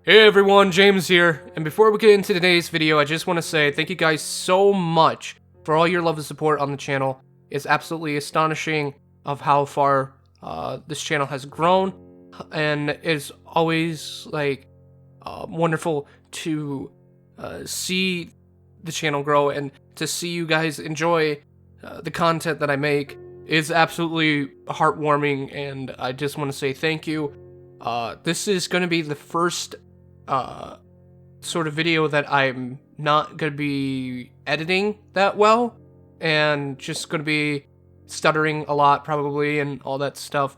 Hey everyone, James here, and before we get into today's video, I just want to say thank you guys so much for all your love and support on the channel. It's absolutely astonishing of how far this channel has grown, and it's always like wonderful to see the channel grow and to see you guys enjoy the content that I make. Is absolutely heartwarming, and I just want to say thank you. This is going to be the first sort of video that I'm not going to be editing that well, and just going to be stuttering a lot probably and all that stuff.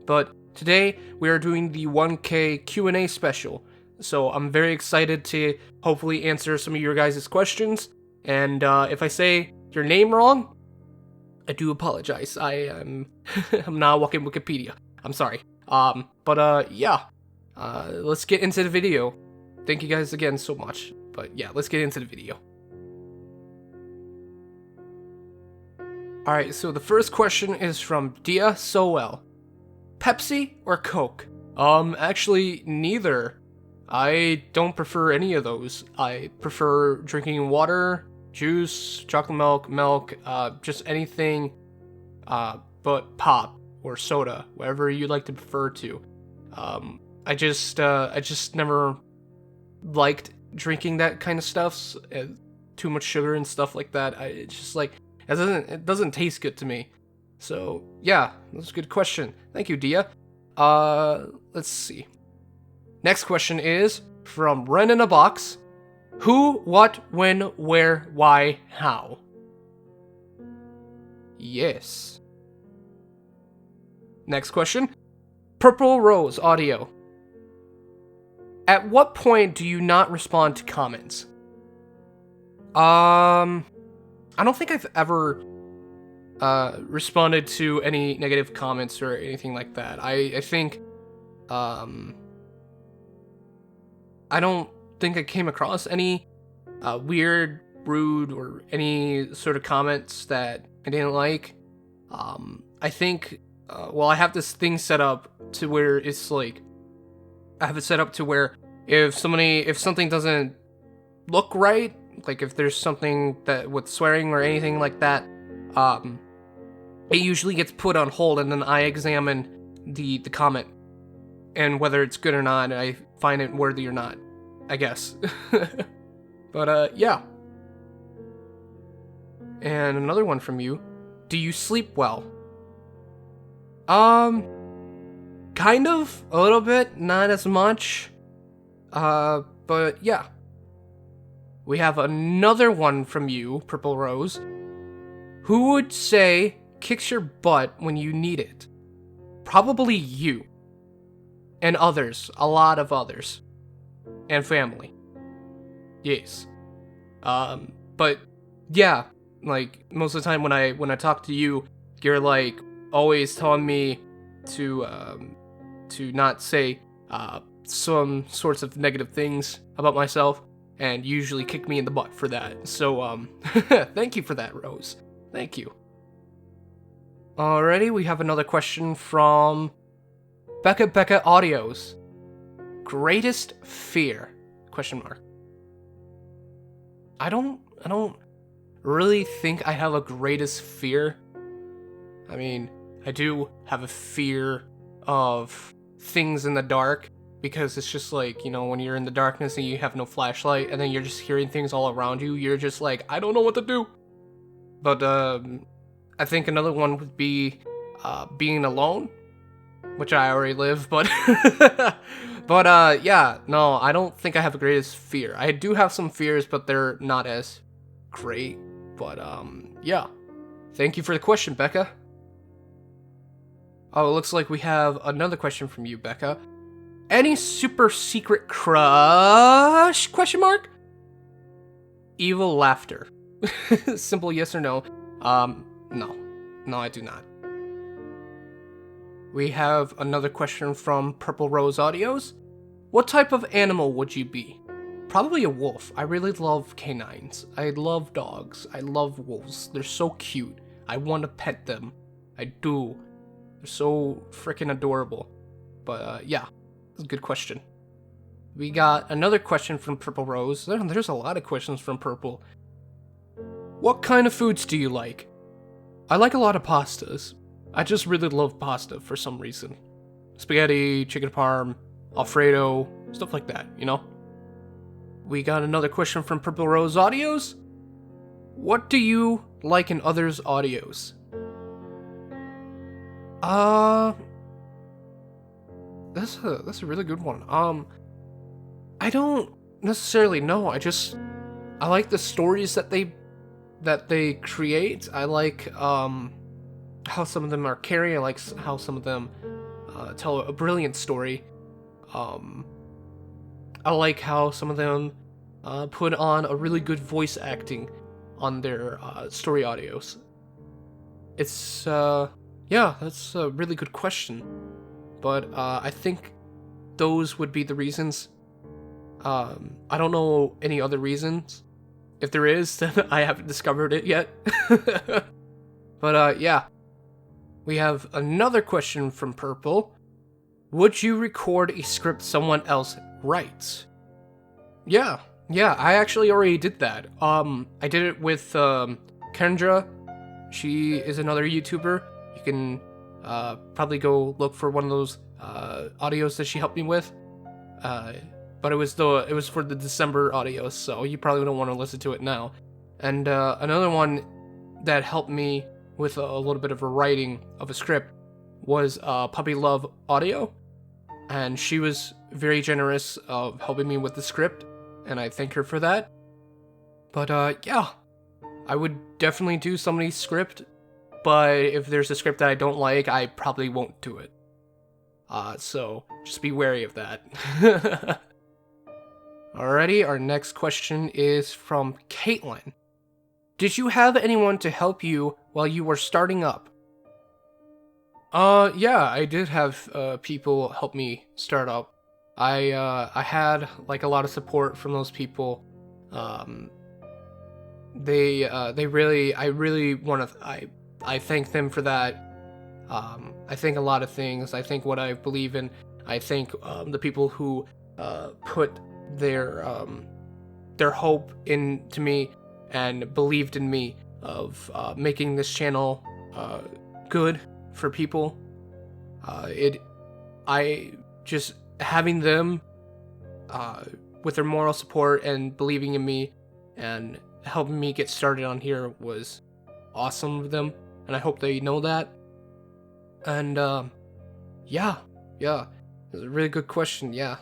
But today we are doing the 1K Q&A special, so I'm very excited to hopefully answer some of your guys' questions. And if I say your name wrong, I do apologize. I'm not walking Wikipedia. I'm sorry. Yeah. Let's get into the video. Thank you guys again so much. But yeah, let's get into the video. Alright, so the first question is from Dia Sowell. Pepsi or Coke? Actually, neither. I don't prefer any of those. I prefer drinking water, juice, chocolate milk, just anything but pop or soda, whatever you like to prefer to. I just never liked drinking that kind of stuff, too much sugar and stuff like that. It's just like it doesn't taste good to me. So yeah, that's a good question. Thank you, Dia. Let's see. Next question is from Ren in a Box. Who, what, when, where, why, how? Yes. Next question. Purple Rose Audio. At what point do you not respond to comments? I don't think I've ever responded to any negative comments or anything like that. I think I don't think I came across any weird, rude, or any sort of comments that I didn't like. I think, well, I have this thing set up to where it's like, I have it set up to where if something doesn't look right, like if there's something that with swearing or anything like that, it usually gets put on hold, and then I examine the comment and whether it's good or not, and I find it worthy or not, I guess. But yeah. And another one from you. Do you sleep well? Kind of, a little bit, not as much. But yeah. We have another one from you, Purple Rose. Who would say kicks your butt when you need it? Probably you. And others, a lot of others. And family. Yes. But yeah, like most of the time when I talk to you, you're like always telling me to not say some sorts of negative things about myself, and usually kick me in the butt for that. So thank you for that, Rose. Thank you. Alrighty, we have another question from Becca Audios. Greatest fear? Question mark. I don't really think I have a greatest fear. I mean, I do have a fear of things in the dark, because it's just like, you know, when you're in the darkness and you have no flashlight and then you're just hearing things all around you, you're just like, I don't know what to do. But I think another one would be being alone, which I already live, but but yeah, no, I don't think I have the greatest fear. I do have some fears, but they're not as great. But yeah. Thank you for the question, Becca. Oh, it looks like we have another question from you, Becca. Any super secret crush? Question mark? Evil laughter. Simple yes or no. No. No, I do not. We have another question from Purple Rose Audios. What type of animal would you be? Probably a wolf. I really love canines. I love dogs. I love wolves. They're so cute. I want to pet them. I do. They're so freaking adorable. But yeah, that's a good question. we got another question from Purple Rose. There's a lot of questions from Purple. What kind of foods do you like? I like a lot of pastas. I just really love pasta for some reason. Spaghetti, chicken parm, Alfredo, stuff like that, you know? We got another question from Purple Rose Audios. What do you like in others' audios? That's a really good one. I don't necessarily know. I like the stories that they create. I like how some of them are caring. I like how some of them tell a brilliant story. I like how some of them put on a really good voice acting on their story audios. It's yeah, that's a really good question. But I think those would be the reasons. I don't know any other reasons. If there is, then I haven't discovered it yet. But yeah. We have another question from Purple. Would you record a script someone else writes? Yeah, I actually already did that. I did it with Kendra. She is another YouTuber. You can probably go look for one of those audios that she helped me with. But it was for the December audios, so you probably don't want to listen to it now. And another one that helped me with a little bit of a writing of a script was Puppy Love Audio, and she was very generous of helping me with the script, and I thank her for that. But yeah, I would definitely do somebody's script, but if there's a script that I don't like, I probably won't do it. So just be wary of that. Alrighty, our next question is from Caitlin. Did you have anyone to help you while you were starting up? Yeah, I did have people help me start up. I had like a lot of support from those people. I thank them for that. I think a lot of things. I think what I believe in. I think the people who put their hope into me and believed in me of making this channel good for people. I just having them with their moral support and believing in me and helping me get started on here was awesome of them, and I hope they know that. And yeah, it was a really good question. Yeah,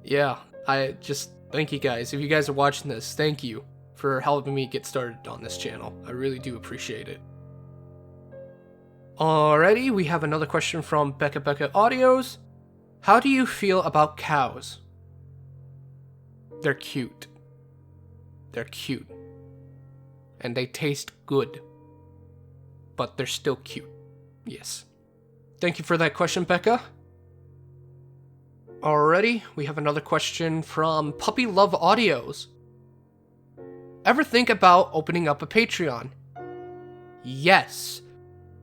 yeah, I just thank you guys. If you guys are watching this, thank you for helping me get started on this channel. I really do appreciate it. Alrighty, we have another question from Becca Audios. How do you feel about cows? They're cute. They're cute. And they taste good. But they're still cute. Yes. Thank you for that question, Becca. Alrighty, we have another question from Puppy Love Audios. Ever think about opening up a Patreon? Yes.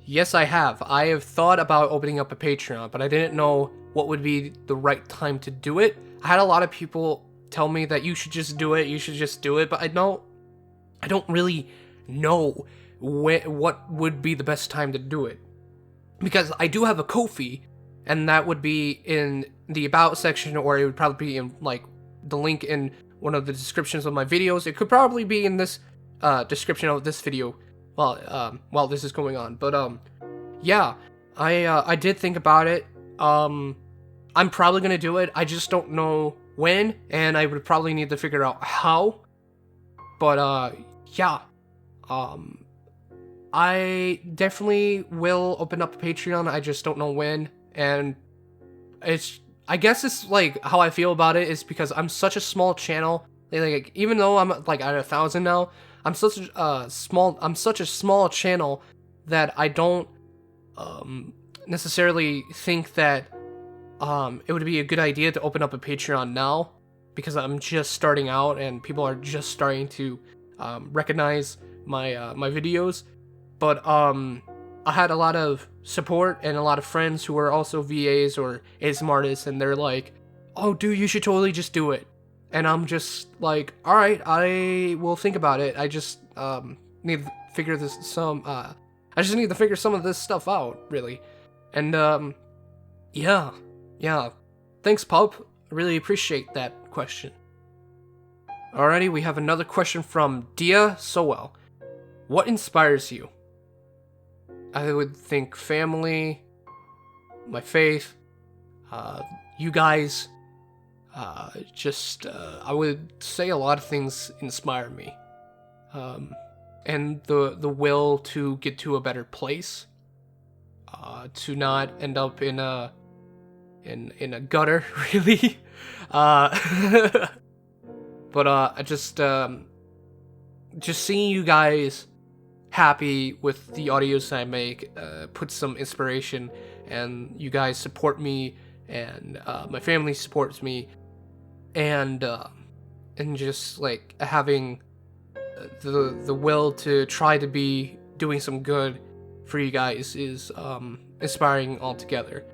Yes, I have. I have thought about opening up a Patreon, but I didn't know what would be the right time to do it. I had a lot of people tell me that you should just do it, but I don't really know what would be the best time to do it. Because I do have a Ko-fi, and that would be in the About section, or it would probably be in, like, the link in one of the descriptions of my videos. It could probably be in this description of this video while this is going on. But, yeah, I did think about it. I'm probably gonna do it. I just don't know when, and I would probably need to figure out how. But, yeah. I definitely will open up a Patreon. I just don't know when. And I guess it's like how I feel about it is because I'm such a small channel. Like, even though I'm like at 1,000 now, I'm such a small channel that I don't necessarily think that it would be a good idea to open up a Patreon now, because I'm just starting out and people are just starting to recognize my videos. But I had a lot of support and a lot of friends who were also VAs or ASM artists, and they're like, oh, dude, you should totally just do it. And I'm just like, all right, I will think about it. I just need to figure I just need to figure some of this stuff out, really. And yeah. Thanks, Pup. I really appreciate that question. Alrighty, we have another question from Dia Sowell. What inspires you? I would think family, my faith, you guys. I would say a lot of things inspire me. And the will to get to a better place. To not end up in a gutter, really. But I just seeing you guys happy with the audios I make puts some inspiration, and you guys support me, and my family supports me, and just like having the will to try to be doing some good for you guys is inspiring altogether.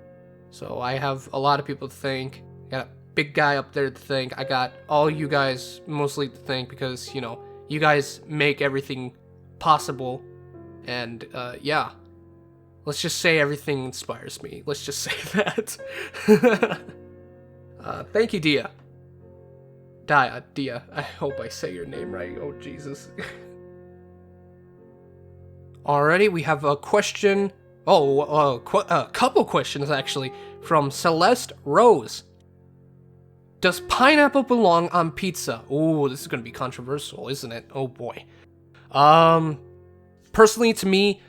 So I have a lot of people to thank. I got a big guy up there to thank. I got all you guys mostly to thank because, you know, you guys make everything possible. And yeah, let's just say everything inspires me. Let's just say that. Thank you, Dia. Dia. I hope I say your name right. Oh, Jesus. Alrighty, we have a question. A couple questions, actually, from Celeste Rose. Does pineapple belong on pizza? Ooh, this is going to be controversial, isn't it? Oh, boy. Personally, to me,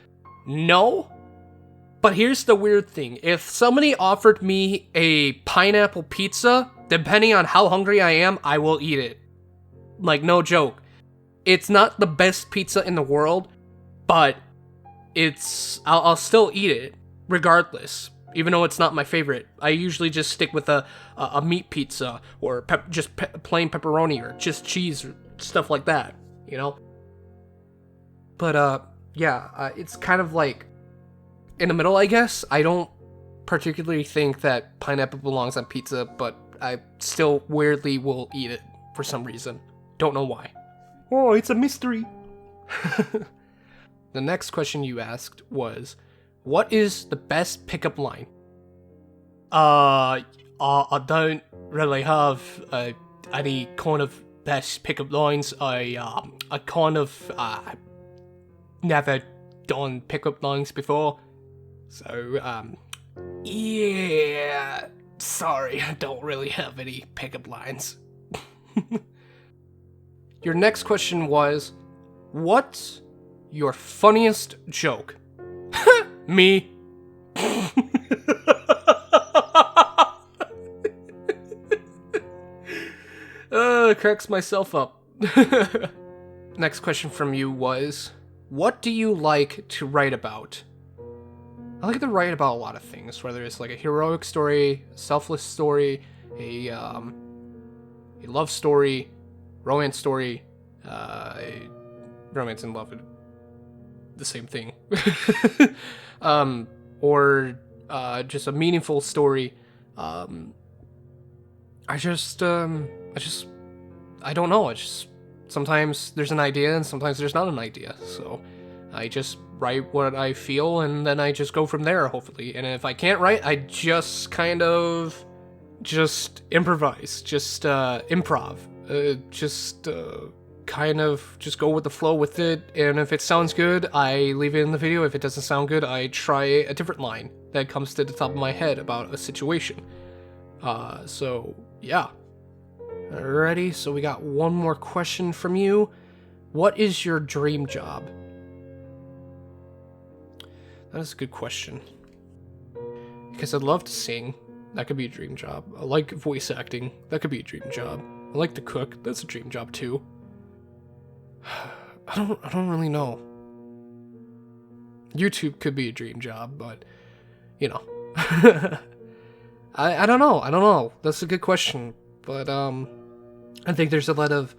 no. But here's the weird thing. If somebody offered me a pineapple pizza, depending on how hungry I am, I will eat it. Like, no joke. It's not the best pizza in the world, but I'll still eat it, regardless. Even though it's not my favorite. I usually just stick with a meat pizza, or plain pepperoni, or just cheese, or stuff like that, you know? But, yeah, it's kind of like in the middle, I guess. I don't particularly think that pineapple belongs on pizza, but I still weirdly will eat it for some reason. Don't know why. Oh, it's a mystery. The next question you asked was, what is the best pickup line? I don't really have any kind of best pickup lines. I kind of never done pickup lines before. So, yeah, sorry, I don't really have any pickup lines. Your next question was, what's your funniest joke? Me. Cracks myself up. Next question from you was, what do you like to write about? I like to write about a lot of things, whether it's like a heroic story, a selfless story, a love story, romance story, romance and love, the same thing. Or just a meaningful story. I don't know. Sometimes there's an idea and sometimes there's not an idea. So I just write what I feel and then I just go from there, hopefully. And if I can't write, I just kind of just improvise, just improv, kind of just go with the flow with it. And if it sounds good, I leave it in the video. If it doesn't sound good, I try a different line that comes to the top of my head about a situation. So yeah. Alrighty, so we got one more question from you. What is your dream job? That is a good question. Because I'd love to sing. That could be a dream job. I like voice acting. That could be a dream job. I like to cook. That's a dream job too. I don't really know. YouTube could be a dream job, but you know. I don't know. That's a good question. But I think there's a lot of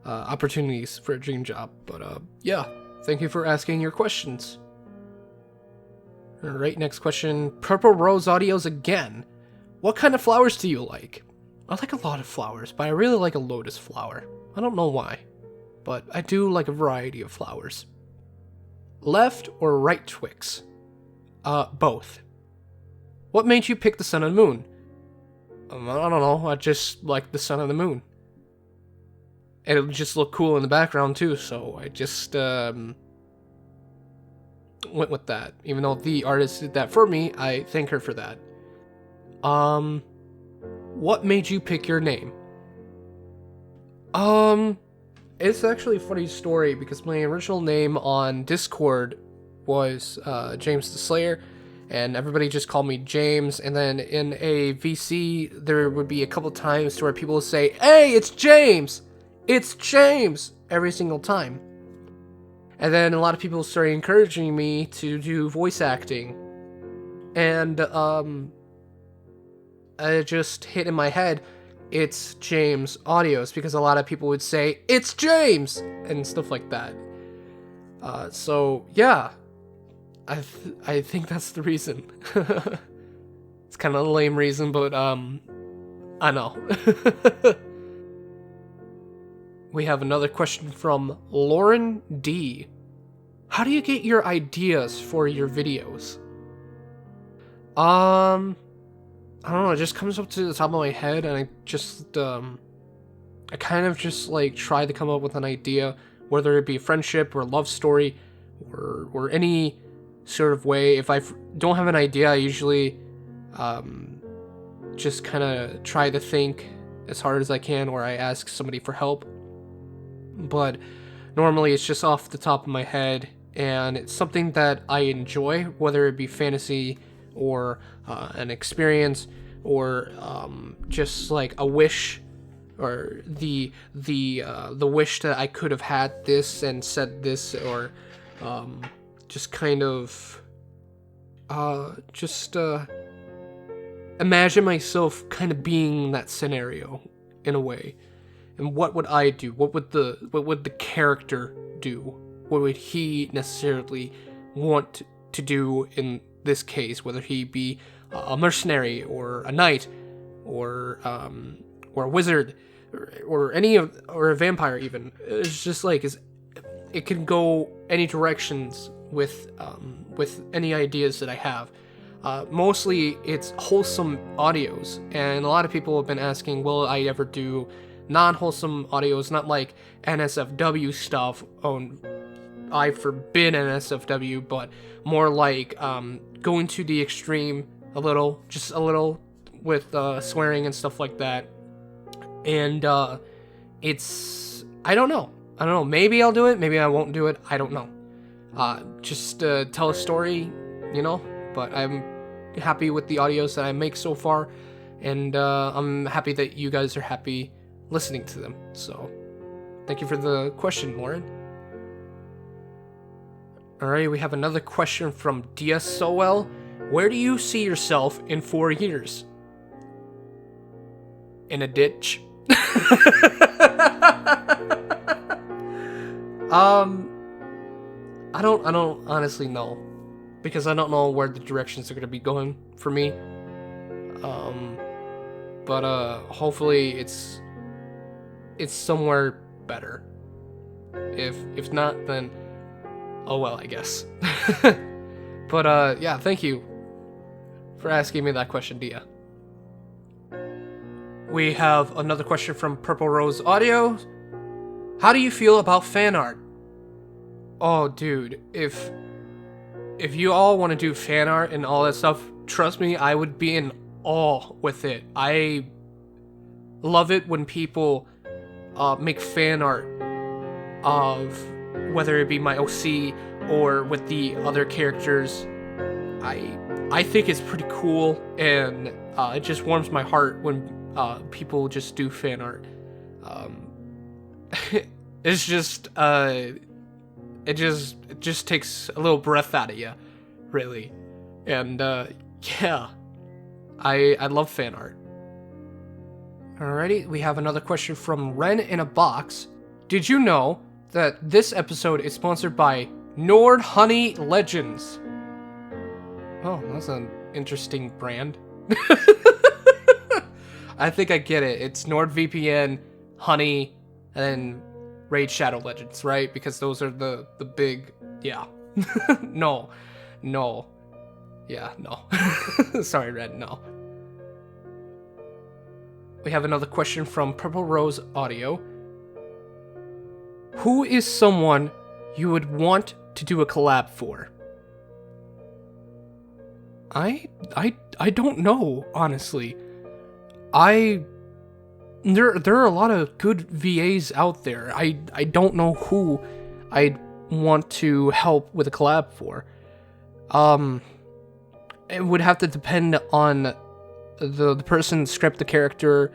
opportunities for a dream job. But yeah, thank you for asking your questions. Alright, next question. Purple Rose Audios again. What kind of flowers do you like? I like a lot of flowers, but I really like a lotus flower. I don't know why, but I do like a variety of flowers. Left or right Twix? Both. What made you pick the sun and moon? I don't know, I just like the sun and the moon. And it would just look cool in the background too, so I just, went with that. Even though the artist did that for me, I thank her for that. What made you pick your name? It's actually a funny story because my original name on Discord was James the Slayer, and everybody just called me James. And then in a VC, there would be a couple times where people would say, "Hey, it's James! It's James!" every single time. And then a lot of people started encouraging me to do voice acting. And it just hit in my head, it's JamesAudios, because a lot of people would say, "It's James!" and stuff like that. So, yeah. I think that's the reason. It's kind of a lame reason, but, I know. We have another question from Lauren D. How do you get your ideas for your videos? I don't know, it just comes up to the top of my head, and I just, I kind of just, like, try to come up with an idea, whether it be a friendship or a love story, or any sort of way. If I don't have an idea, I usually, just kind of try to think as hard as I can, or I ask somebody for help. But normally it's just off the top of my head, and it's something that I enjoy, whether it be fantasy or an experience, or just like a wish, or the wish that I could have had this and said this, or just kind of imagine myself kind of being in that scenario in a way. And what would I do? What would the character do? What would he necessarily want to do in this case? Whether he be a mercenary, or a knight, or a wizard, or a vampire even. It's just like it can go any directions with any ideas that I have. Mostly it's wholesome audios, and a lot of people have been asking, will I ever do non-wholesome audios, not like NSFW stuff. Oh, I forbid NSFW, but more like going to the extreme just a little with swearing and stuff like that. And it's, I don't know, maybe I'll do it, maybe I won't do it, I don't know. Just tell a story, but I'm happy with the audios that I make so far, and I'm happy that you guys are happy listening to them. So thank you for the question, Lauren. Alright, we have another question from DSOL. Where do you see yourself in 4 years? In a ditch. I don't honestly know, because I don't know where the directions are going to be going for me. But hopefully it's somewhere better. If not, then oh well, I guess. But yeah, thank you for asking me that question, Dia. We have another question from Purple Rose Audio. How do you feel about fan art? Oh, dude, if you all want to do fan art and all that stuff, trust me, I would be in awe with it. I love it when people make fan art of whether it be my OC or with the other characters. I think it's pretty cool, and it just warms my heart when people just do fan art. It's just it just takes a little breath out of you, really. And yeah, I love fan art. Alrighty, we have another question from Ren in a Box. Did you know that this episode is sponsored by Nord Honey Legends? Oh, that's an interesting brand. I think I get it. It's NordVPN, Honey, and then Raid Shadow Legends, right? Because those are the big... Yeah. No. No. Yeah, no. Sorry, Red, no. We have another question from Purple Rose Audio. Who is someone you would want to do a collab for? I don't know, honestly. There are a lot of good VAs out there. I don't know who I'd want to help with a collab for. It would have to depend on the person's script, the character,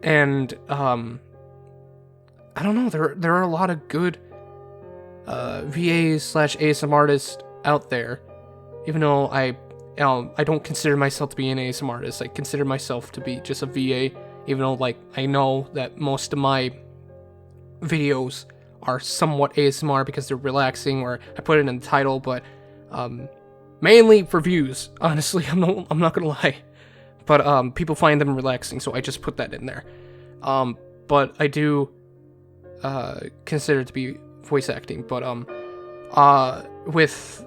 and I don't know. There are a lot of good VAs / ASM artists out there. Even though I don't consider myself to be an ASM artist. I consider myself to be just a VA. Even though, like, I know that most of my videos are somewhat ASMR because they're relaxing, or I put it in the title, but mainly for views. Honestly, I'm not gonna lie, but people find them relaxing, so I just put that in there. But I do consider it to be voice acting. But with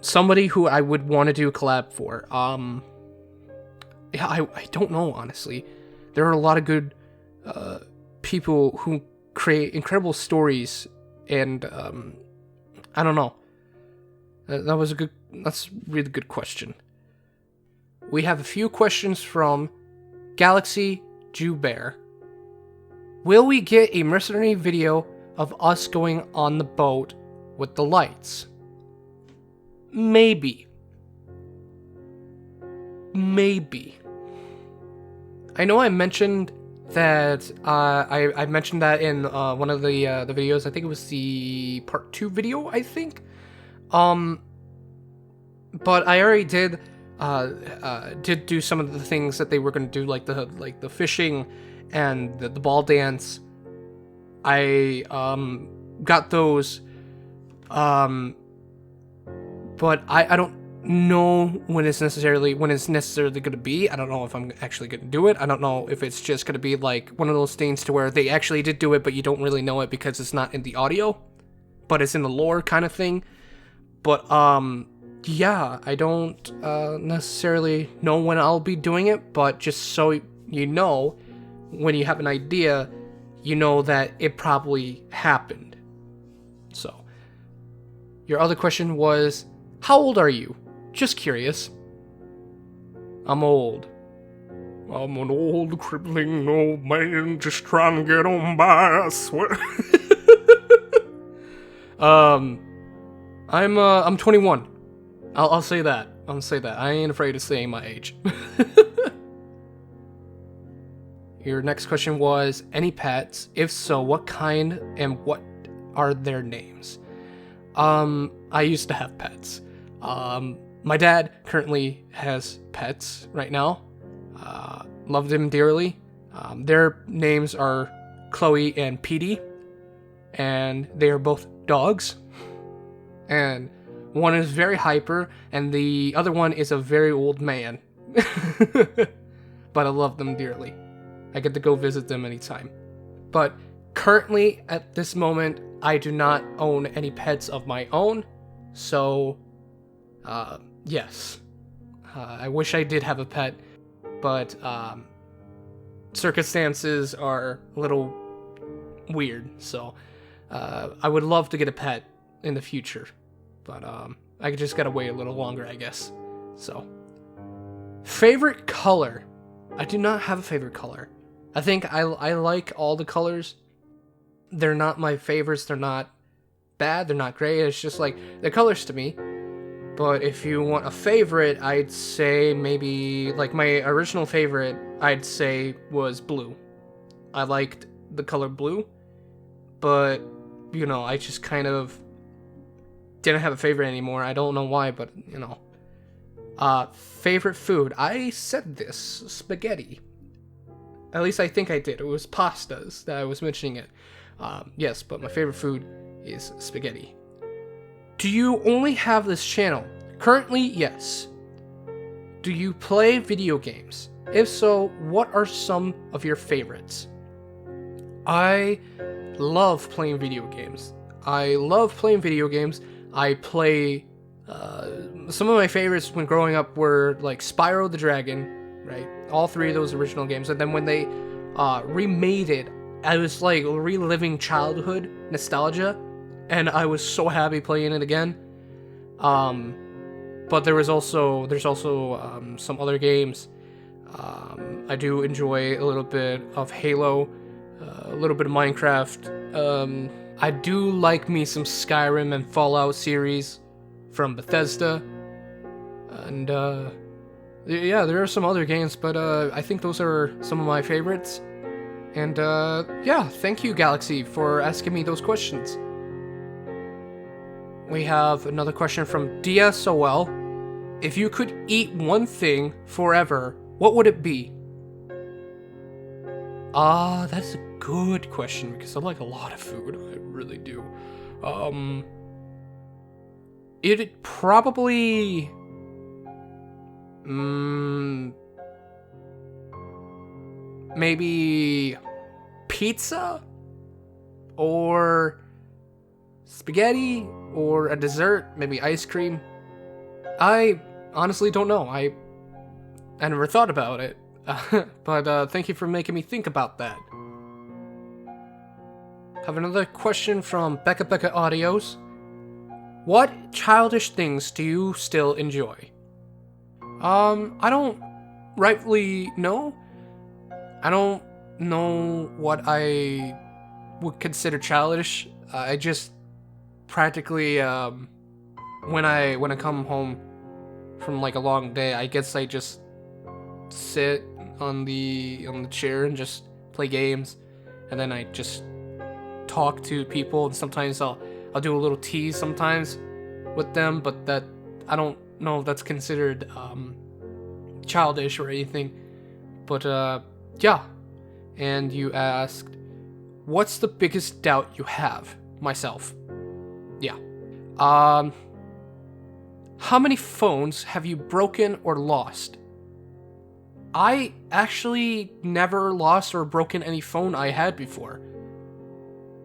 somebody who I would want to do a collab for, yeah, I don't know, honestly. There are a lot of good people who create incredible stories, and I don't know. That's a really good question. We have a few questions from Galaxy Jew Bear. Will we get a mercenary video of us going on the boat with the lights? Maybe. Maybe. I know I mentioned that, I mentioned that in one of the videos. I think it was the part 2 video, I think. But I already did do some of the things that they were going to do, like the fishing and the ball dance. I got those, but I don't know when it's necessarily going to be. I don't know if I'm actually going to do it. I don't know if it's just going to be like one of those things to where they actually did do it, but you don't really know it because it's not in the audio, but it's in the lore kind of thing. But yeah, I don't necessarily know when I'll be doing it, but just so you know, when you have an idea, you know that it probably happened. So, your other question was, how old are you? Just curious. I'm old. I'm an old, crippling old man just trying to get on by, I swear. I'm 21. I'll say that. I'll say that. I ain't afraid of saying my age. Your next question was, any pets? If so, what kind and what are their names? I used to have pets. My dad currently has pets right now. Loved him dearly. Their names are Chloe and Petey, and they are both dogs. And one is very hyper, and the other one is a very old man. But I love them dearly. I get to go visit them anytime. But currently, at this moment, I do not own any pets of my own. So, yes. I wish I did have a pet, but circumstances are a little weird. So, I would love to get a pet in the future, but I just gotta wait a little longer, I guess. So, favorite color? I do not have a favorite color. I think I like all the colors. They're not my favorites. They're not bad. They're not great. It's just like they're colors to me. But if you want a favorite, I'd say maybe like my original favorite, I'd say was blue. I liked the color blue, but you know, I just kind of didn't have a favorite anymore. I don't know why, but you know. Favorite food? I said this, spaghetti. At least I think I did. It was pastas that I was mentioning it. Yes, but my favorite food is spaghetti. Do you only have this channel Currently, yes. Do you play video games? If so, what are some of your favorites? I love playing video games. I play, some of my favorites when growing up were like Spyro the Dragon, right? All three of those original games. And then when they remade it, I was like reliving childhood nostalgia, and I was so happy playing it again. But there's also some other games. I do enjoy a little bit of Halo, a little bit of Minecraft. I do like me some Skyrim and Fallout series from Bethesda. And yeah, there are some other games, but I think those are some of my favorites. And yeah, thank you, Galaxy, for asking me those questions. We have another question from DSOL. If you could eat one thing forever, what would it be? That's a good question because I like a lot of food. I really do. It'd probably... maybe pizza? Or spaghetti? Or a dessert? Maybe ice cream? I honestly don't know. I never thought about it. But thank you for making me think about that. Have another question from WillIDream. What childish things do you still enjoy? I don't rightfully know. I don't know what I would consider childish. I just practically, when I come home from like a long day, I guess I just sit on the chair and just play games, and then I just talk to people, and sometimes I'll do a little tease sometimes with them, but that I don't know if that's considered childish or anything. But yeah. And you asked, what's the biggest doubt you have? Myself. Yeah. How many phones have you broken or lost? I actually never lost or broken any phone I had before.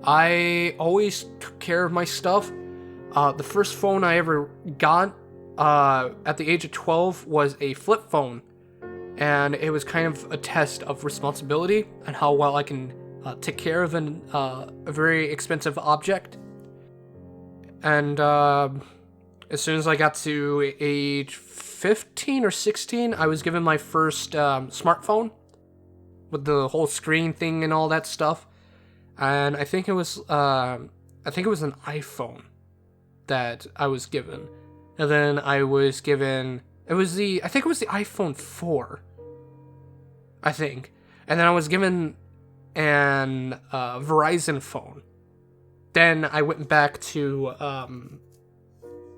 I always took care of my stuff. The first phone I ever got at the age of 12 was a flip phone. And it was kind of a test of responsibility and how well I can take care of a very expensive object. And as soon as I got to age 15 or 16, I was given my first smartphone with the whole screen thing and all that stuff. And I think it was an iPhone that I was given. And then I was given, I think it was the iPhone 4. I think. And then I was given an Verizon phone. Then I went back to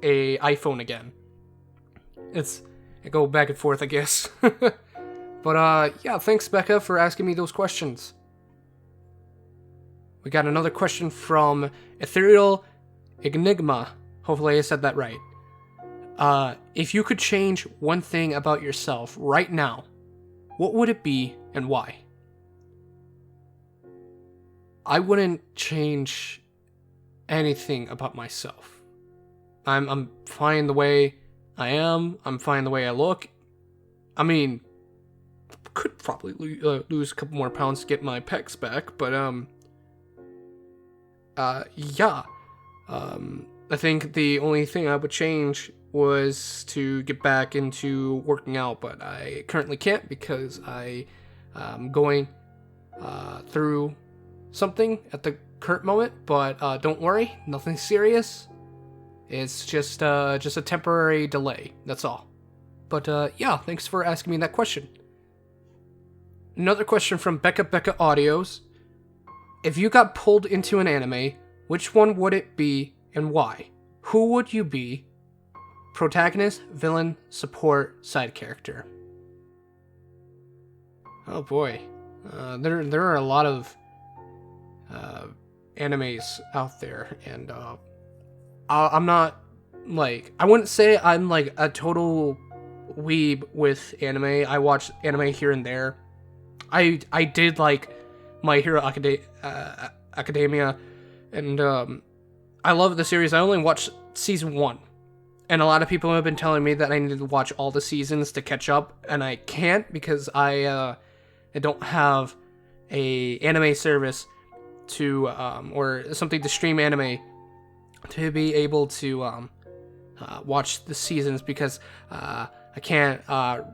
a iPhone again. I go back and forth, I guess. But yeah, thanks, Becca, for asking me those questions. We got another question from Ethereal Enigma. Hopefully I said that right. If you could change one thing about yourself right now, what would it be and why? I wouldn't change anything about myself. I'm fine the way I am. I'm fine the way I look. I mean, could probably lose a couple more pounds to get my pecs back, but yeah. I think the only thing I would change was to get back into working out, but I currently can't because I am going through something at the current moment. But don't worry, nothing serious. It's just a temporary delay. That's all. But yeah, thanks for asking me that question. Another question from WillIDream. If you got pulled into an anime, which one would it be and why? Who would you be? Protagonist, villain, support, side character. Oh boy, there are a lot of animes out there, and I'm not like, I wouldn't say I'm like a total weeb with anime. I watch anime here and there. I did like My Hero Academia, and I love the series. I only watched season 1, and a lot of people have been telling me that I need to watch all the seasons to catch up, and I can't because I don't have a anime service to or something to stream anime to be able to watch the seasons, because I can't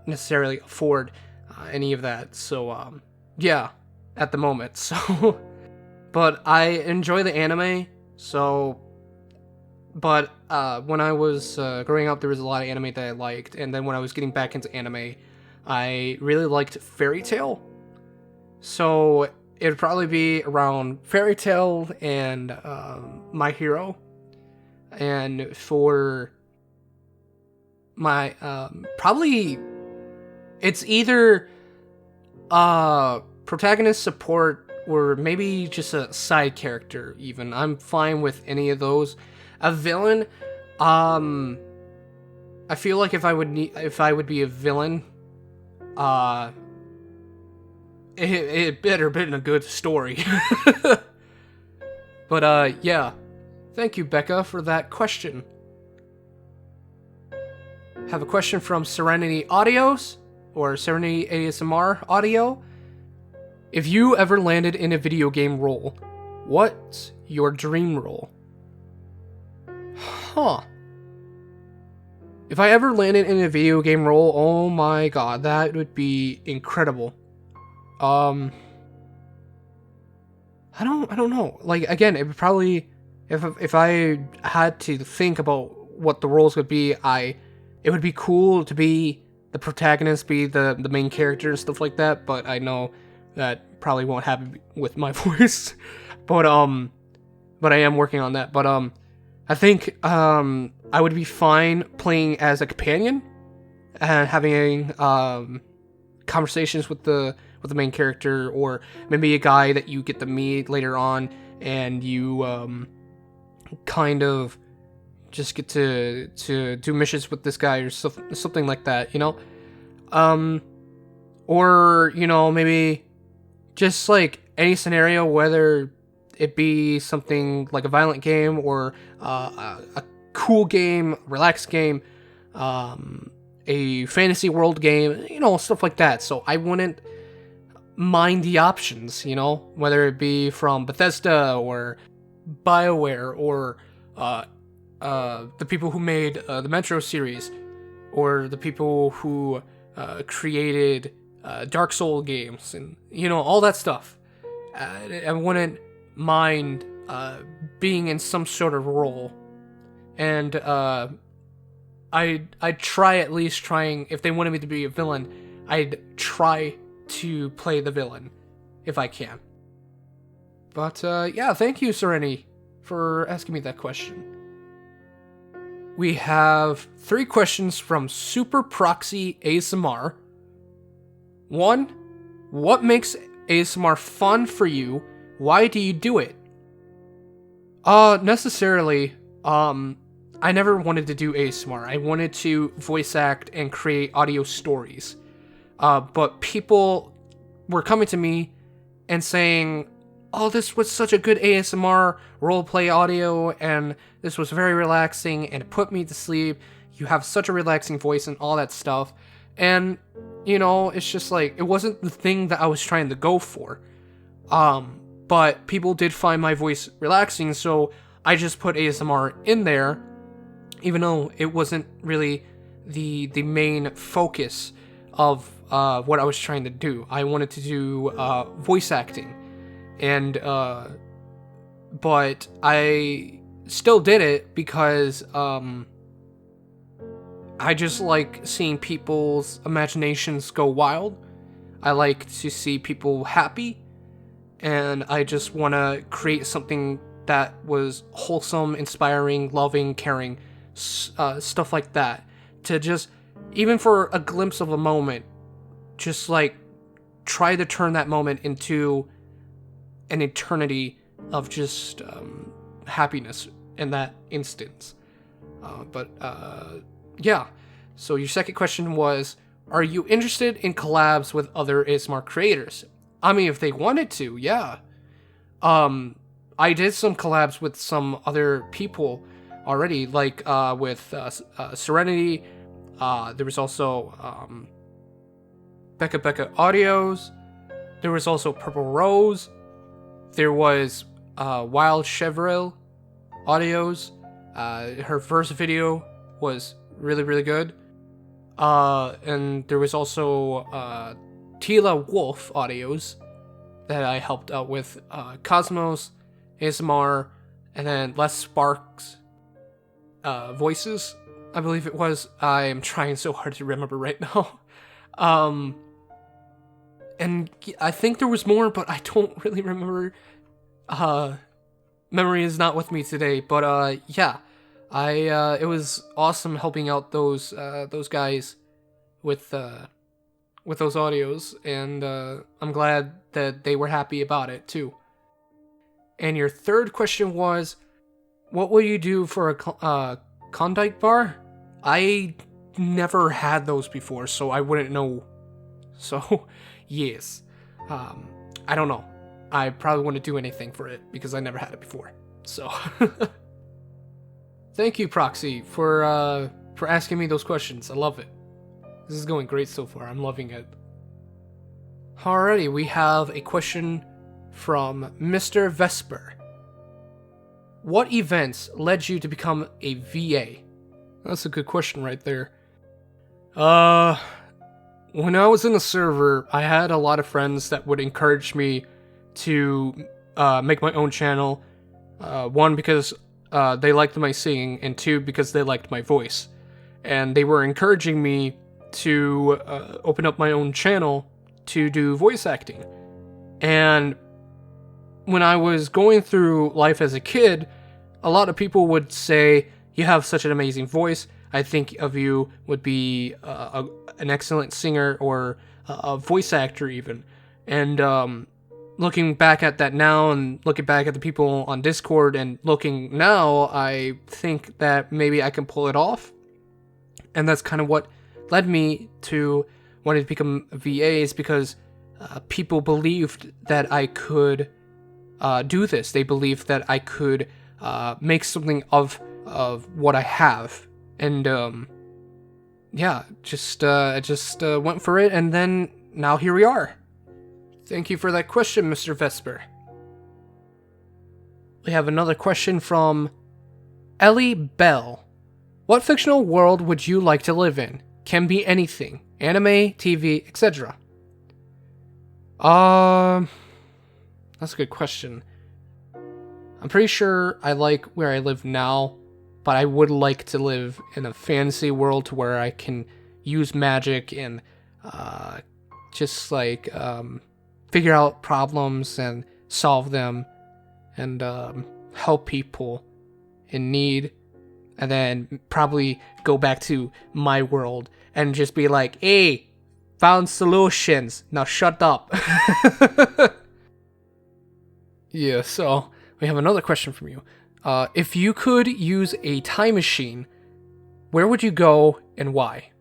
necessarily afford any of that. So yeah, at the moment. So, but I enjoy the anime. So, but when I was growing up, there was a lot of anime that I liked, and then when I was getting back into anime, I really liked Fairy Tail. So it would probably be around Fairy Tail and My Hero. And for my probably it's either protagonist, support, or maybe just a side character even. I'm fine with any of those. A villain, I feel like if I would be a villain, it better been a good story. But yeah. Thank you, Becca, for that question. Have a question from Serenity Audios, or Serenity ASMR Audio. If you ever landed in a video game role, what's your dream role? Huh. If I ever landed in a video game role, oh my god, that would be incredible. I don't know. Like, again, it would probably, if I had to think about what the roles would be, it would be cool to be the protagonist, be the main character and stuff like that, but I know that probably won't happen with my voice. But I am working on that. But I think I would be fine playing as a companion and having conversations with the main character, or maybe a guy that you get to meet later on, and you kind of just get to do missions with this guy or something like that, you know? Or, you know, maybe just like any scenario, whether it be something like a violent game or a cool game, relaxed game, a fantasy world game, you know, stuff like that. So I wouldn't mind the options, you know, whether it be from Bethesda or BioWare or the people who made the Metro series, or the people who created Dark Souls games, and, you know, all that stuff. I wouldn't mind being in some sort of role, and I'd try, at least trying, if they wanted me to be a villain, I'd try to play the villain if I can. But yeah, thank you, Serenity, for asking me that question. We have 3 questions from Super Proxy ASMR. 1, what makes ASMR fun for you? Why do you do it? Necessarily, I never wanted to do ASMR. I wanted to voice act and create audio stories. But people were coming to me and saying, oh, this was such a good ASMR roleplay audio, and this was very relaxing, and it put me to sleep. You have such a relaxing voice and all that stuff. And, you know, it's just like, it wasn't the thing that I was trying to go for. But people did find my voice relaxing, so I just put ASMR in there, even though it wasn't really the main focus of what I was trying to do. I wanted to do voice acting, and but I still did it because I just like seeing people's imaginations go wild. I like to see people happy, and I just want to create something that was wholesome, inspiring, loving, caring, stuff like that. To just, even for a glimpse of a moment, just like try to turn that moment into an eternity of just happiness in that instance. Yeah. So your second question was, are you interested in collabs with other ASMR creators? I mean, if they wanted to, yeah. I did some collabs with some other people already, like with Serenity. There was also Audios. There was also Purple Rose. There was Wild Chevril Audios. Her first video was really, really good. And there was also Tila Wolf Audios that I helped out with. Cosmos, ASMR, and then Les Sparks Voices, I believe it was. I am trying so hard to remember right now. And I think there was more, but I don't really remember. Memory is not with me today, but yeah. It was awesome helping out those guys with those audios, and I'm glad that they were happy about it too. And your third question was, what will you do for a Klondike bar? I never had those before, so I wouldn't know. So, yes. I don't know. I probably wouldn't do anything for it because I never had it before. So, thank you, Proxy, for asking me those questions. I love it. This is going great so far. I'm loving it. Alrighty, we have a question from Mr. Vesper. What events led you to become a VA? That's a good question right there. When I was in the server, I had a lot of friends that would encourage me to make my own channel. One, because they liked my singing, and two, because they liked my voice. And they were encouraging me to open up my own channel to do voice acting. And when I was going through life as a kid, a lot of people would say, you have such an amazing voice. I think of you would be an excellent singer or a voice actor even. And looking back at that now and looking back at the people on Discord and looking now, I think that maybe I can pull it off. And that's kind of what led me to wanting to become a VA, is because people believed that I could do this. They believed that I could make something of what I have. And yeah, just went for it, and then now here we are. Thank you for that question, Mr. Vesper. We have another question from Ellie Bell. What fictional world would you like to live in? Can be anything. Anime, TV, etc. That's a good question. I'm pretty sure I like where I live now, but I would like to live in a fantasy world to where I can use magic and just like figure out problems and solve them and help people in need, and then probably go back to my world and just be like, hey, found solutions, now shut up. Yeah, so we have another question from you. If you could use a time machine, where would you go and why?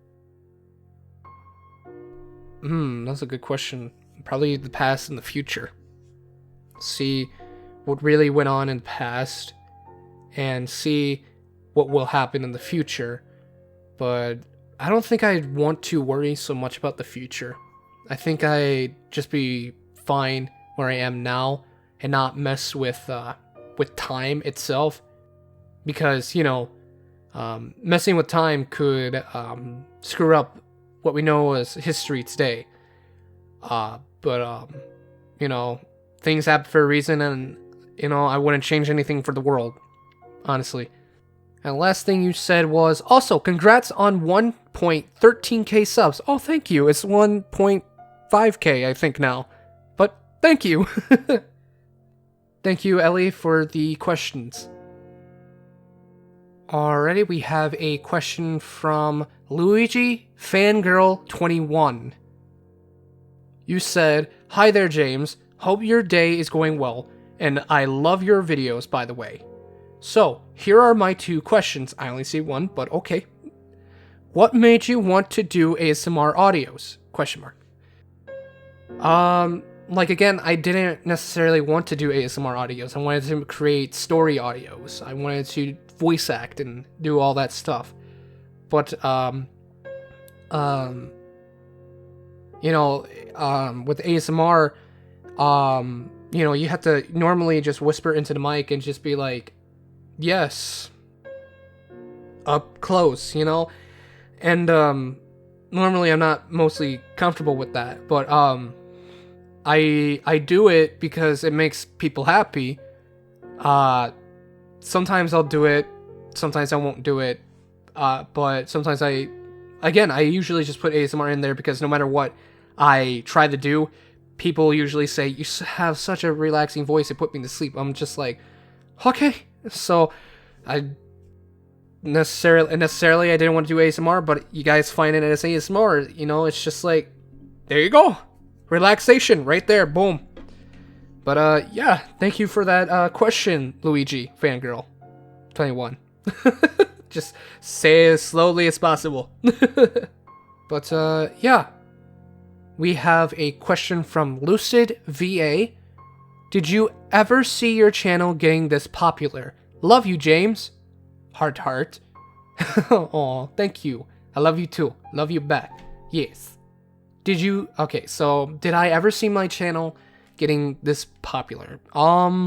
That's a good question. Probably the past and the future. See what really went on in the past and see what will happen in the future. But I don't think I'd want to worry so much about the future. I think I'd just be fine where I am now and not mess with time itself, because messing with time could screw up what we know as history today. But things happen for a reason, and I wouldn't change anything for the world, honestly. And the last thing you said was, also, congrats on 1.13k subs. Oh, thank you. It's 1.5k, I think, now. But thank you. Thank you, Ellie, for the questions. Alrighty, we have a question from Luigi Fangirl 21. You said, "Hi there, James. Hope your day is going well, and I love your videos, by the way. So, here are my 2 questions. I only see one, but okay. What made you want to do ASMR audios? Question mark. Like again, I didn't necessarily want to do ASMR audios. I wanted to create story audios. I wanted to voice act and do all that stuff. But, with ASMR, you have to normally just whisper into the mic and just be like, yes, up close, and, normally I'm not mostly comfortable with that, but, I do it because it makes people happy. Sometimes I'll do it, sometimes I won't do it, but sometimes I usually just put ASMR in there because no matter what I try to do, people usually say, you have such a relaxing voice, it put me to sleep. I'm just like, okay. So, I necessarily I didn't want to do ASMR, but you guys find it as ASMR, it's just like, there you go. Relaxation right there, boom. But, yeah, thank you for that, question, Luigi, fangirl. 21. Just say it as slowly as possible. But, yeah. We have a question from Lucid VA. Did you ever see your channel getting this popular? Love you, James. Heart, heart. Aw, thank you. I love you too. Love you back. Yes. Okay, so did I ever see my channel getting this popular? No,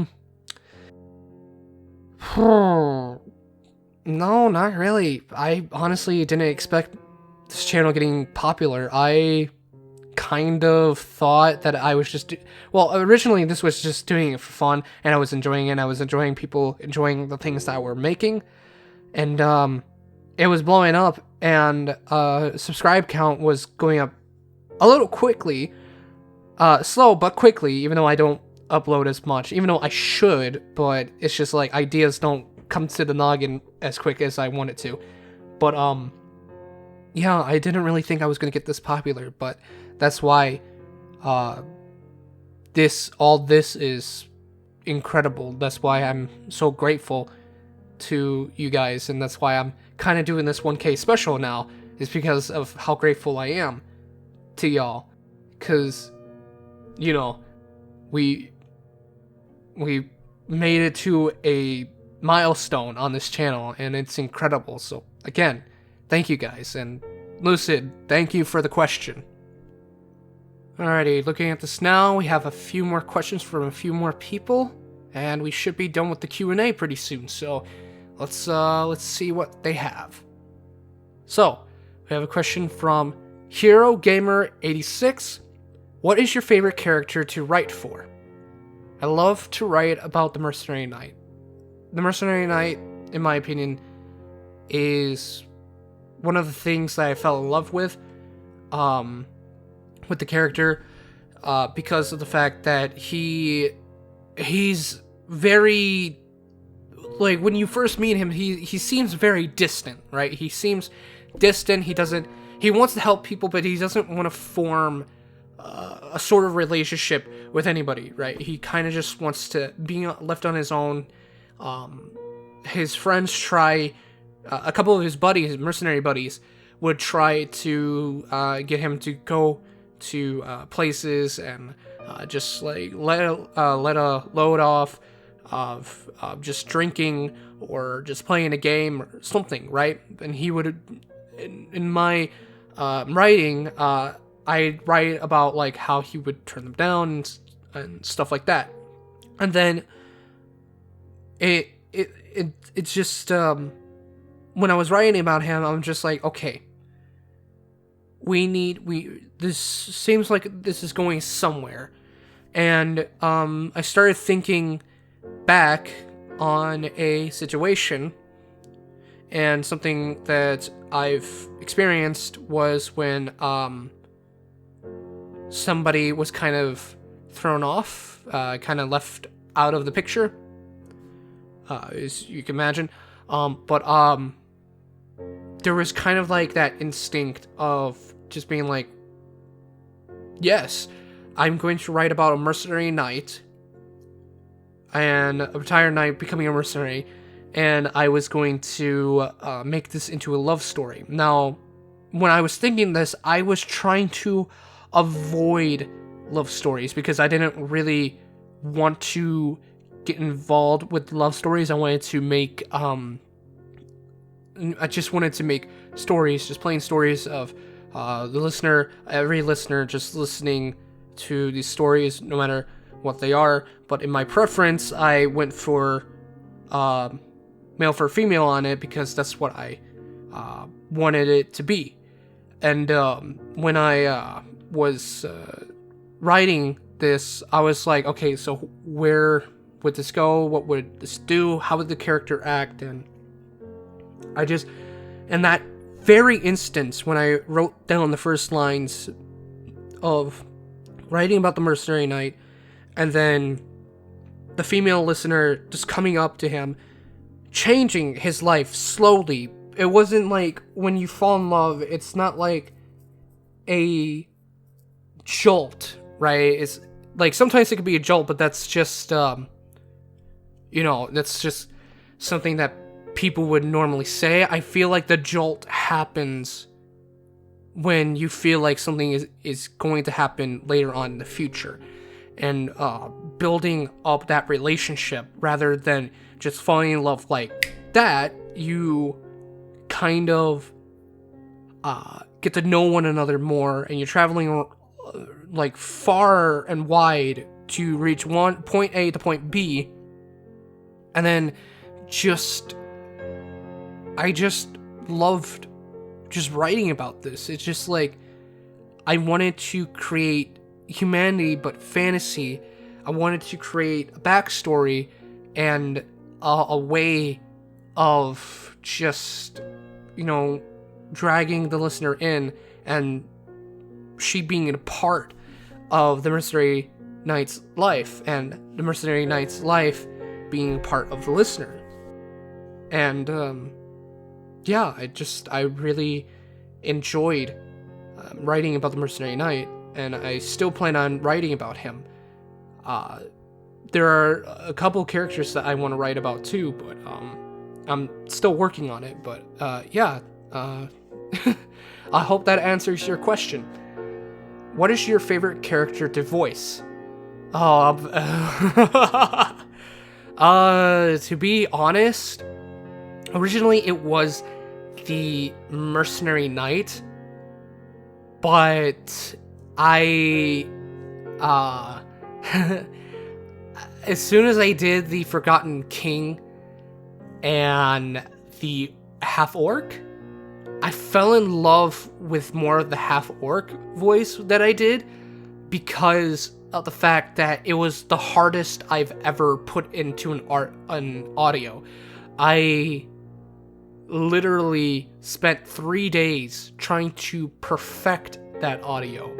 not really. I honestly didn't expect this channel getting popular. I kind of thought that I was just originally this was just doing it for fun, and I was enjoying it, and I was enjoying people enjoying the things that we're making, and it was blowing up, and subscribe count was going up a little quickly, slow but quickly, even though I don't upload as much, even though I should, but it's just like ideas don't come to the noggin as quick as I want it to. But yeah, I didn't really think I was gonna get this popular, but that's why all this is incredible. That's why I'm so grateful to you guys, and that's why I'm kind of doing this 1K special now, is because of how grateful I am to y'all, because we made it to a milestone on this channel, and it's incredible. So again, thank you guys, and Lucid, thank you for the question. Alrighty, looking at this now, we have a few more questions from a few more people, and we should be done with the Q&A pretty soon, so let's see what they have. So, we have a question from Hero Gamer 86. What is your favorite character to write for? I love to write about the Mercenary Knight. The Mercenary Knight, in my opinion, is one of the things that I fell in love with the character, because of the fact that he's very, like, when you first meet him, he seems very distant, right? He seems distant. He wants to help people, but he doesn't want to form a sort of relationship with anybody, right? He kind of just wants to be left on his own. His friends try, a couple of his buddies, his mercenary buddies, would try to get him to go to places and just like let a load off of just drinking or just playing a game or something, right? And he would, in my writing, I write about like how he would turn them down and stuff like that. And then it's just when I was writing about him, I'm just like, okay, this seems like this is going somewhere. And I started thinking back on a situation, and something that I've experienced was when somebody was kind of thrown off, kind of left out of the picture, as you can imagine. But there was kind of like that instinct of just being like, yes, I'm going to write about a mercenary knight and a retired knight becoming a mercenary, and I was going to make this into a love story. Now, when I was thinking this, I was trying to avoid love stories because I didn't really want to get involved with love stories. I wanted to make I just wanted to make stories, just plain stories of every listener just listening to these stories, no matter what they are. But in my preference, I went for male for female on it because that's what I wanted it to be. And when I was writing this, I was like, okay, so where would this go? What would this do? How would the character act? And I just, in that very instance, when I wrote down the first lines of writing about the mercenary knight, and then the female listener just coming up to him, changing his life slowly. It wasn't like when you fall in love, it's not like a jolt, right? It's like sometimes it could be a jolt, but that's just, that's just something that people would normally say. I feel like the jolt happens when you feel like something is going to happen later on in the future, and building up that relationship rather than just falling in love like that. You kind of get to know one another more, and you're traveling like far and wide to reach one point A to point B, and then I just loved just writing about this. It's just like I wanted to create humanity but fantasy. I wanted to create a backstory and a way of just, dragging the listener in, and she being a part of the mercenary knight's life, and the mercenary knight's life being part of the listener. And I really enjoyed writing about the mercenary knight, and I still plan on writing about him. There are a couple characters that I want to write about too, but I'm still working on it. But I hope that answers your question. What is your favorite character to voice? To be honest, originally it was the mercenary knight, but I as soon as I did the Forgotten King and the half-orc, I fell in love with more of the half-orc voice that I did because of the fact that it was the hardest I've ever put into an audio. I literally spent 3 days trying to perfect that audio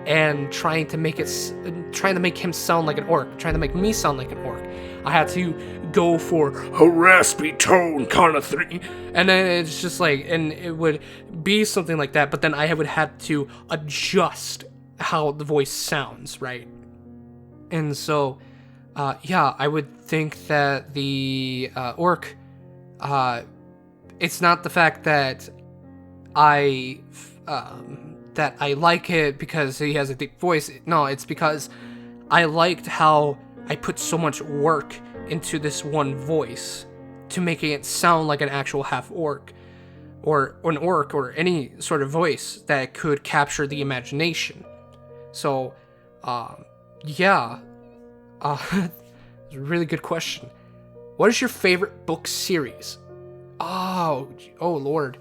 and trying to make him sound like an orc, trying to make me sound like an orc. I had to go for a raspy tone kind of thing, and then it's just like, and it would be something like that, but then I would have to adjust how the voice sounds, right? And so, I would think that the orc, it's not the fact that I like it because he has a deep voice. No, it's because I liked how I put so much work into this one voice to making it sound like an actual half-orc or an orc or any sort of voice that could capture the imagination. So, it's a really good question. What is your favorite book series? Oh Lord.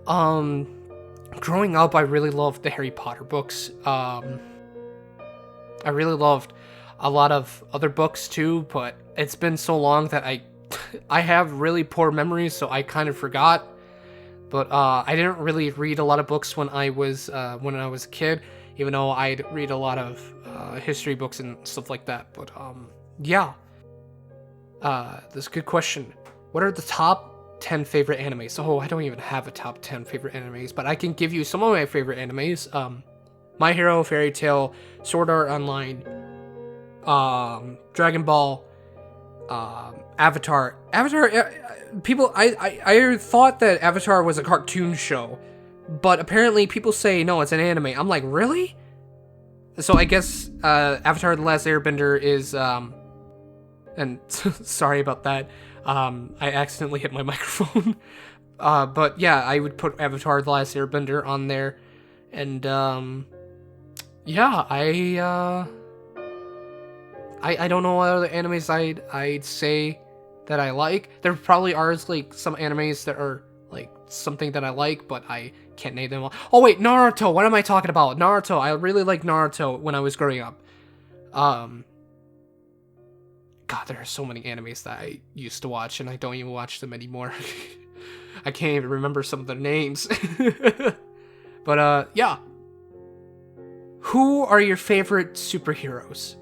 Growing up, I really loved the Harry Potter books. I really loved a lot of other books too, but it's been so long that I have really poor memories, so I kind of forgot. But I didn't really read a lot of books when I was a kid, even though I'd read a lot of history books and stuff like that. But that's a good question. What are the top 10 favorite animes? Oh, I don't even have a top 10 favorite animes, but I can give you some of my favorite animes. My Hero, Fairy Tail, Sword Art Online, Dragon Ball, Avatar. People, I thought that Avatar was a cartoon show, but apparently people say no, it's an anime. I'm like, really? So I guess Avatar: The Last Airbender is and sorry about that. I accidentally hit my microphone. But yeah, I would put Avatar: The Last Airbender on there, and yeah, I don't know what other animes I'd say that I like. There probably are like some animes that are like something that I like, but I can't name them all. Oh wait, Naruto. What am I talking about? Naruto. I really liked Naruto when I was growing up. God, there are so many animes that I used to watch, and I don't even watch them anymore. I can't even remember some of their names. But yeah. Who are your favorite superheroes?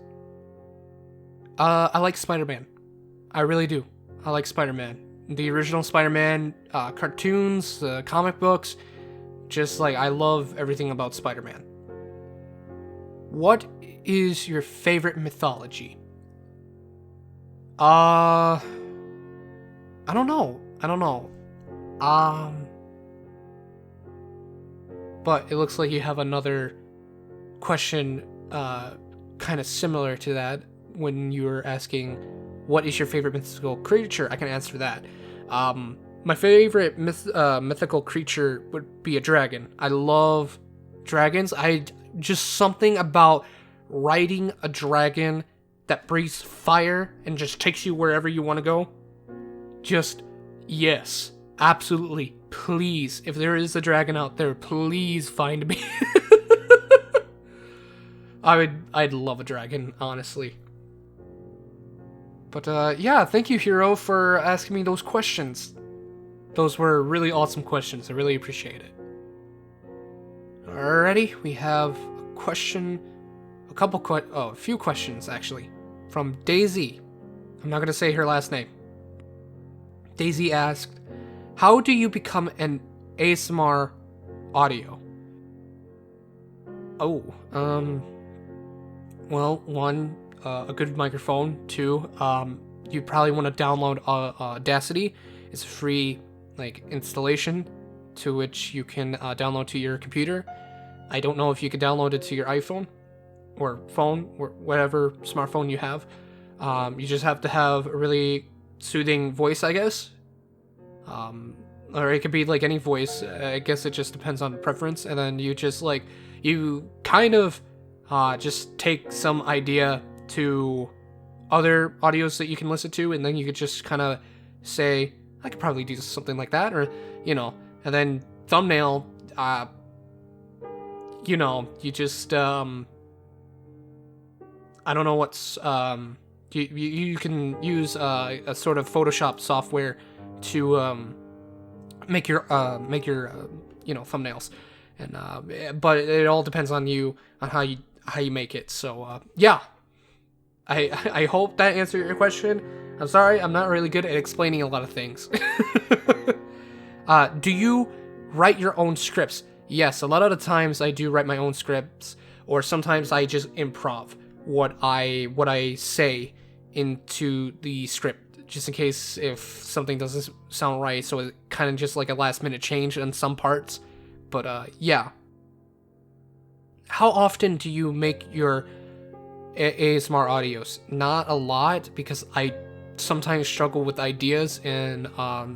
I like Spider-Man. I really do. I like Spider-Man. The original Spider-Man cartoons, comic books. Just like, I love everything about Spider-Man. What is your favorite mythology? I don't know. But it looks like you have another question kind of similar to that when you were asking what is your favorite mythical creature. I can answer that. My favorite mythical creature would be a dragon. I love dragons. Just something about riding a dragon that breathes fire and just takes you wherever you want to go. Just yes, absolutely. Please, if there is a dragon out there, please find me. I'd love a dragon, honestly. But yeah, thank you, Hero, for asking me those questions. Those were really awesome questions. I really appreciate it. Alrighty, we have a few questions actually, from Daisy. I'm not gonna say her last name. Daisy asked, how do you become an ASMR audio? Oh, well, one, a good microphone. Two, you probably want to download Audacity. It's a free installation to which you can download to your computer. I don't know if you could download it to your iPhone or phone or whatever smartphone you have. You just have to have a really soothing voice, I guess. Or it could be any voice. I guess it just depends on preference. And then you just you kind of just take some idea to other audios that you can listen to, and then you could just kind of say, I could probably do something like that, or and then thumbnail, you just I don't know what's you can use a sort of Photoshop software to make your thumbnails, and but it all depends on you on how you make it. So yeah, I hope that answered your question. I'm sorry, I'm not really good at explaining a lot of things. Do you write your own scripts? Yes, a lot of the times I do write my own scripts, or sometimes I just improv what I say into the script, just in case if something doesn't sound right, so it kind of just a last minute change in some parts. But yeah. How often do you make your ASMR audios? Not a lot, because I sometimes struggle with ideas and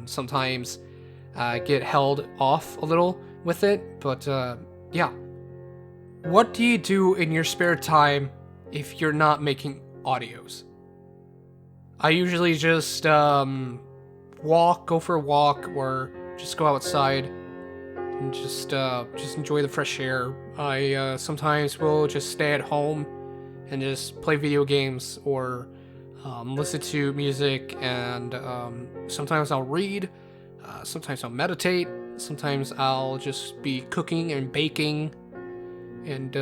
sometimes get held off a little with it. But yeah. What do you do in your spare time if you're not making audios? I usually just go for a walk, or just go outside and just enjoy the fresh air. I sometimes will just stay at home and just play video games, or listen to music, and sometimes I'll read, sometimes I'll meditate, sometimes I'll just be cooking and baking, and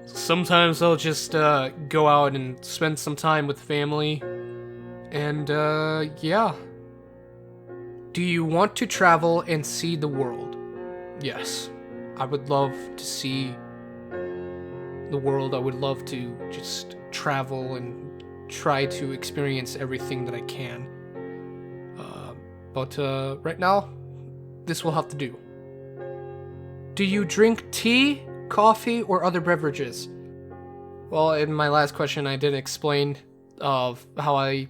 sometimes I'll just go out and spend some time with family, and yeah. Do you want to travel and see the world? Yes. I would love to see the world. I would love to just travel and try to experience everything that I can. But right now, this will have to do. Do you drink tea, coffee, or other beverages? Well, in my last question, I did explain of how I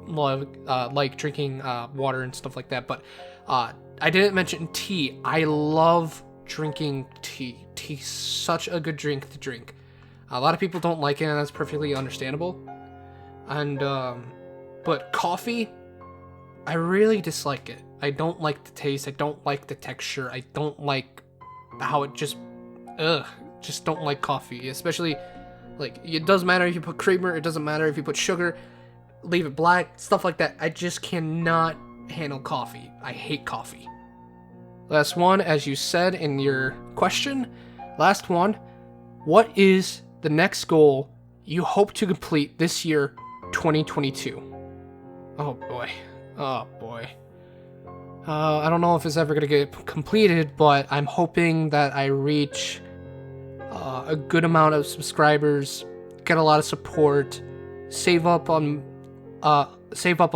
like drinking water and stuff like that, but I didn't mention tea. I love drinking tea. Tea's such a good drink to drink. A lot of people don't like it, and that's perfectly understandable. And but coffee, I really dislike it. I don't like the taste. I don't like the texture. I don't like how it just don't like coffee. Especially, like, it doesn't matter if you put creamer. It doesn't matter if you put sugar. Leave it black, stuff like that. I just cannot handle coffee. I hate coffee. Last one, as you said in your question. Last one. What is the next goal you hope to complete this year, 2022? Oh boy. Oh boy. I don't know if it's ever gonna get completed, but I'm hoping that I reach a good amount of subscribers, get a lot of support, save up a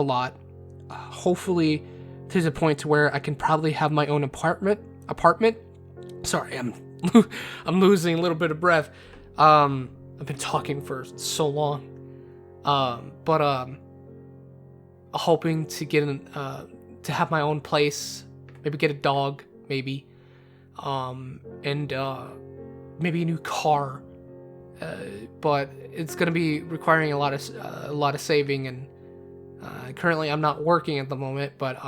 lot. Hopefully, to the point to where I can probably have my own apartment. Sorry, I'm losing a little bit of breath. I've been talking for so long. But hoping to get to have my own place, maybe get a dog, maybe, and maybe a new car. But it's gonna be requiring a lot of saving, and currently I'm not working at the moment. But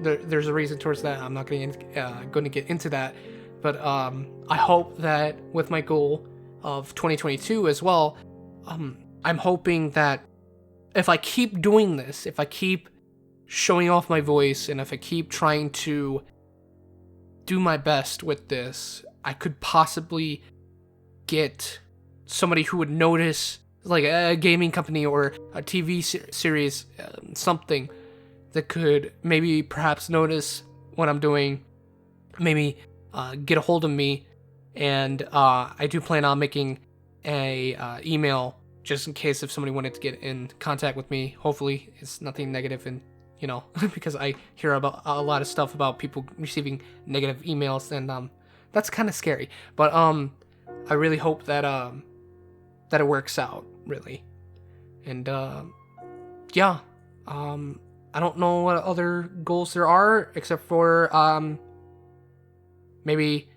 there's a reason towards that. I'm not going to get into that. But I hope that with my goal of 2022 as well, I'm hoping that if I keep doing this, if I keep showing off my voice, and if I keep trying to do my best with this, I could possibly get somebody who would notice, like a gaming company or a TV series, something that could maybe perhaps notice what I'm doing, maybe get a hold of me. And I do plan on making a email just in case if somebody wanted to get in contact with me. Hopefully it's nothing negative, and because I hear about a lot of stuff about people receiving negative emails, and that's kind of scary. But I really hope that that it works out, really. And yeah, I don't know what other goals there are except for maybe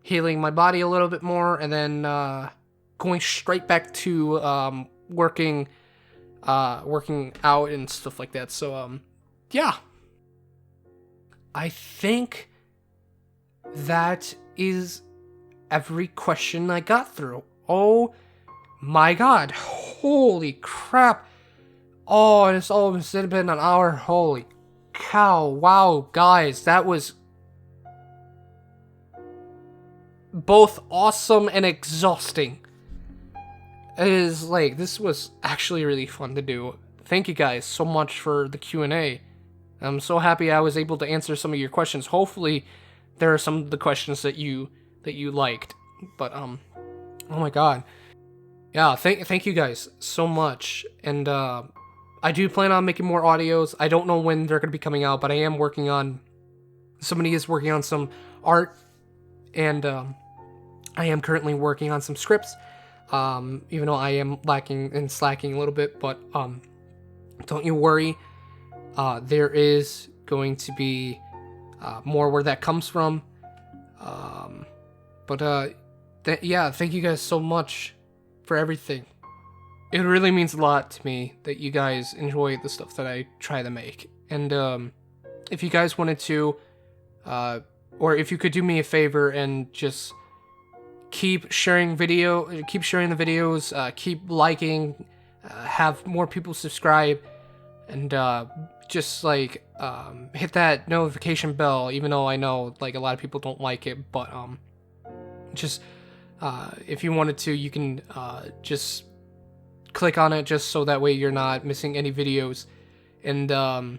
healing my body a little bit more, and then going straight back to working out and stuff like that. So yeah, I think that is every question I got through. Oh my god, holy crap. Oh, and it's almost been an hour. Holy cow. Wow, guys, that was both awesome and exhausting. It is like, this was actually really fun to do. Thank you guys so much for the Q&A. I'm so happy I was able to answer some of your questions. Hopefully there are some of the questions that you liked. But oh my god. Yeah, thank you guys so much. And I do plan on making more audios. I don't know when they're going to be coming out, but I am working on, somebody is working on some art, and I am currently working on some scripts, even though I am lacking and slacking a little bit. But don't you worry, there is going to be more where that comes from. Yeah, thank you guys so much for everything. It really means a lot to me that you guys enjoy the stuff that I try to make. And if you guys wanted to, or if you could do me a favor and just keep sharing the videos, keep liking, have more people subscribe, and just like hit that notification bell, even though I know like a lot of people don't like it. But just if you wanted to, you can just click on it, just so that way you're not missing any videos. And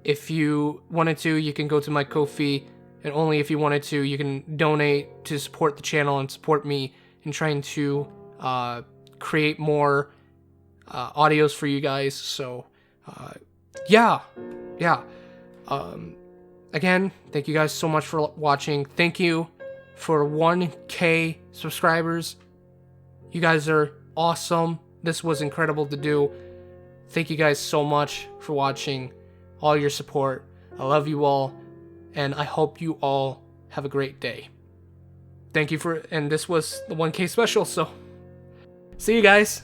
if you wanted to, you can go to my Ko-fi, and only if you wanted to, you can donate to support the channel and support me in trying to create more audios for you guys. So yeah. Again, thank you guys so much for watching. Thank you for 1K subscribers. You guys are awesome. This was incredible to do. Thank you guys so much for watching, all your support. I love you all, and I hope you all have a great day. Thank you and this was the 1K special, so see you guys.